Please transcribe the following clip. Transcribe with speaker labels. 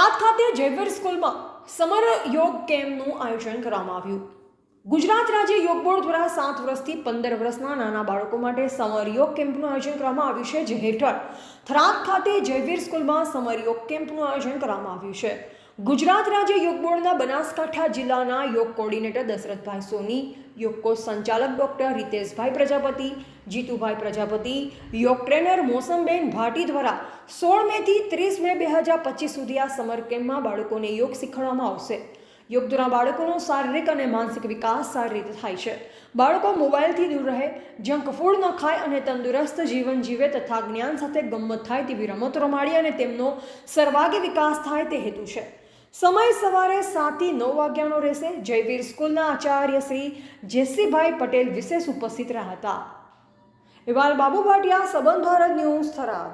Speaker 1: થરાદ ખાતે જયવીર સ્કૂલમાં સમર યોગ કેમ્પનું આયોજન કરવામાં આવ્યું। ગુજરાત રાજ્ય યોગ બોર્ડ દ્વારા 7 વર્ષથી 15 વર્ષના નાના બાળકો માટે સમર યોગ કેમ્પનું આયોજન કરવામાં આવ્યું છે, જે હેઠળ થરાદ ખાતે જયવીર સ્કૂલમાં સમર યોગ કેમ્પનું આયોજન કરવામાં આવ્યું છે। ગુજરાત રાજ્ય યોગ બોર્ડના બનાસકાંઠા જિલ્લાના યોગ કોર્ડિનેટર દશરથભાઈ સોની, યોગ કોચ સંચાલક ડૉક્ટર રિતેશભાઈ પ્રજાપતિ, જીતુભાઈ પ્રજાપતિ, યોગ ટ્રેનર મોસમબેન ભાટી દ્વારા 16 મેથી 30 મે 2025 સુધી આ સમર કેમ્પમાં બાળકોને યોગ શીખવાડવામાં આવશે। યોગ દ્વારા બાળકોનો શારીરિક અને માનસિક વિકાસ સારી રીતે થાય છે। બાળકો મોબાઈલથી દૂર રહે, જંક ફૂડ ન ખાય અને તંદુરસ્ત જીવન જીવે તથા જ્ઞાન સાથે ગમ્મત થાય તેવી રમતો રમાડી અને તેમનો સર્વાંગી વિકાસ થાય તે હેતુ છે। સમય સવારે 7 થી 9 વાગ્યાનો રહેશે। જયવીર સ્કૂલના આચાર્ય શ્રી જેસીભાઈ પટેલ વિશેષ ઉપસ્થિત રહ્યા હતા। અહેવાલ બાબુ ભાટિયા, સંબંધ ભારત ન્યૂઝ, થરાદ।